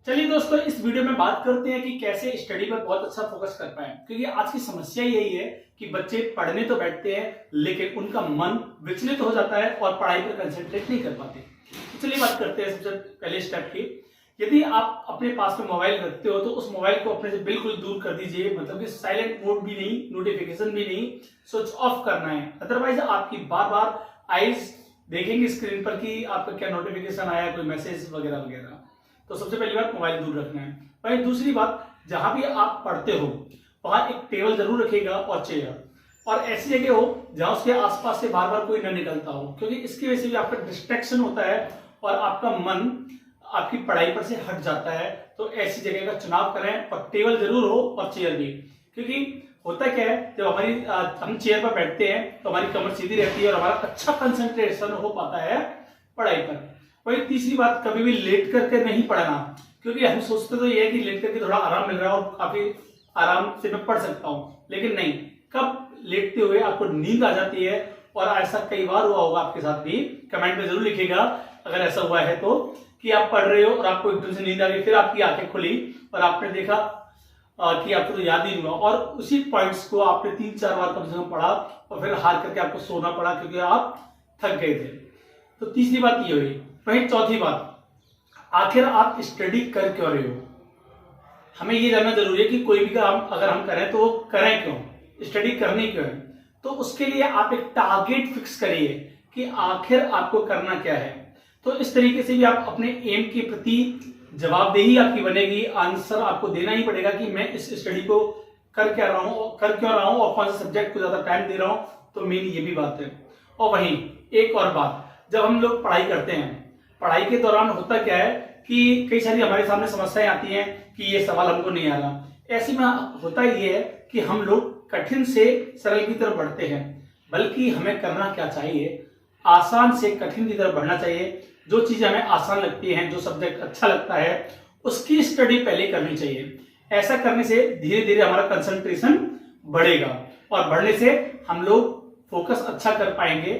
चलिए दोस्तों, इस वीडियो में बात करते हैं कि कैसे स्टडी पर बहुत अच्छा फोकस कर पाए, क्योंकि आज की समस्या यही है कि बच्चे पढ़ने तो बैठते हैं लेकिन उनका मन विचलित हो जाता है और पढ़ाई पर कंसंट्रेट नहीं कर पाते। तो चलिए बात करते हैं सबसे पहले स्टेप की। यदि आप अपने पास में मोबाइल रखते हो तो उस मोबाइल को अपने से बिल्कुल दूर कर दीजिए, मतलब कि साइलेंट मोड भी नहीं, नोटिफिकेशन भी नहीं, स्विच ऑफ करना है। अदरवाइज आपकी बार बार आईज देखेंगे स्क्रीन पर कि आपका क्या नोटिफिकेशन आया, कोई मैसेज वगैरह वगैरह। तो सबसे पहली बात, मोबाइल दूर रखना है। वही दूसरी बात, जहां भी आप पढ़ते हो वहां एक टेबल जरूर रखिएगा और चेयर, और ऐसी जगह हो जहां उसके आसपास से बार बार कोई न निकलता हो, क्योंकि इसकी वजह से भी आपका डिस्ट्रैक्शन होता है और आपका मन आपकी पढ़ाई पर से हट जाता है। तो ऐसी जगह का चुनाव करें और टेबल जरूर हो और चेयर भी, क्योंकि होता क्या है, जब हम चेयर पर बैठते हैं तो हमारी कमर सीधी रहती है और हमारा अच्छा कंसंट्रेशन हो पाता है पढ़ाई पर। वही तीसरी बात, कभी भी लेट करके नहीं पढ़ना, क्योंकि हम सोचते तो ये है कि लेट करके थोड़ा आराम मिल रहा है और काफी आराम से मैं पढ़ सकता हूं, लेकिन नहीं, कब लेटते हुए आपको नींद आ जाती है। और ऐसा कई बार हुआ होगा आपके साथ भी, कमेंट में जरूर लिखिएगा अगर ऐसा हुआ है तो, कि आप पढ़ रहे हो और आपको एकदम से नींद आ गई, फिर आपकी आंखें खुली और आपने देखा कि आपको तो याद ही नहीं हुआ, और उसी पॉइंट्स को आपने 3-4 बार कम से कम पढ़ा और फिर हार करके आपको सोना पड़ा क्योंकि आप थक गए थे। तो तीसरी बात ये हुई। वही चौथी बात, आखिर आप स्टडी कर क्यों रहे हो। हमें ये जानना जरूरी है कि कोई भी काम अगर हम करें तो वो करें क्यों, स्टडी करनी क्यों है। तो उसके लिए आप एक टारगेट फिक्स करिए कि आखिर आपको करना क्या है। तो इस तरीके से भी आप अपने एम के प्रति जवाबदेही आपकी बनेगी, आंसर आपको देना ही पड़ेगा कि मैं इस स्टडी को कर क्यों रहा हूं और कौन से सब्जेक्ट को ज्यादा टाइम दे रहा हूं। तो मेन ये भी बात है। और वहीं एक और बात, जब हम लोग पढ़ाई करते हैं, पढ़ाई के दौरान होता क्या है कि कई सारी हमारे सामने समस्याएं आती हैं कि ये सवाल हमको नहीं आ रहा। ऐसे में होता ये है कि हम लोग कठिन से सरल की तरफ बढ़ते हैं, बल्कि हमें करना क्या चाहिए, आसान से कठिन की तरफ बढ़ना चाहिए। जो चीजें हमें आसान लगती हैं, जो सब्जेक्ट अच्छा लगता है, उसकी स्टडी पहले करनी चाहिए। ऐसा करने से धीरे धीरे हमारा कंसंट्रेशन बढ़ेगा और बढ़ने से हम लोग फोकस अच्छा कर पाएंगे।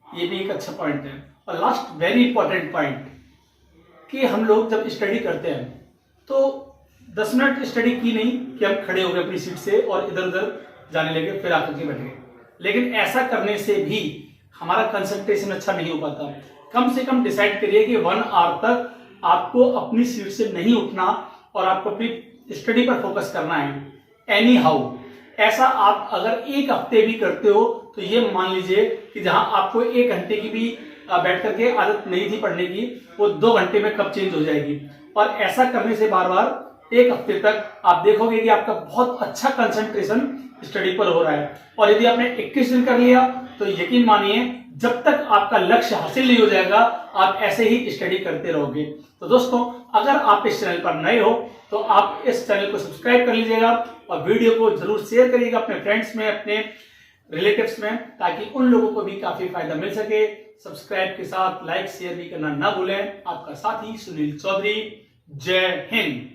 ये भी एक अच्छा पॉइंट है। और लास्ट वेरी इंपॉर्टेंट पॉइंट, कि हम लोग जब स्टडी करते हैं तो 10 मिनट स्टडी की नहीं कि हम खड़े हो गए अपनी सीट से और इधर उधर जाने लगे फिर आकर के बैठ गए, लेकिन ऐसा करने से भी हमारा कंसंट्रेशन अच्छा नहीं हो पाता। कम से कम डिसाइड करिए कि 1 आवर तक आपको अपनी सीट से नहीं उठना और आपको अपनी स्टडी पर फोकस करना है एनी हाउ। ऐसा आप अगर 1 हफ्ते भी करते हो तो ये मान लीजिए कि जहां आपको 1 घंटे की भी बैठ करके आदत नहीं थी पढ़ने की, वो 2 घंटे में कब चेंज हो जाएगी। और ऐसा करने से बार बार 1 हफ्ते तक आप देखोगे कि आपका बहुत अच्छा कंसंट्रेशन स्टडी पर हो रहा है। और यदि आपने 21 दिन कर लिया तो यकीन मानिए, जब तक आपका लक्ष्य हासिल नहीं हो जाएगा आप ऐसे ही स्टडी करते रहोगे। तो दोस्तों, अगर आप इस चैनल पर नए हो तो आप इस चैनल को सब्सक्राइब कर लीजिएगा और वीडियो को जरूर शेयर करिएगा अपने फ्रेंड्स में, अपने रिलेटिव्स में, ताकि उन लोगों को भी काफी फायदा मिल सके। सब्सक्राइब के साथ लाइक शेयर भी करना ना भूलें। आपका साथी सुनील चौधरी। जय हिंद।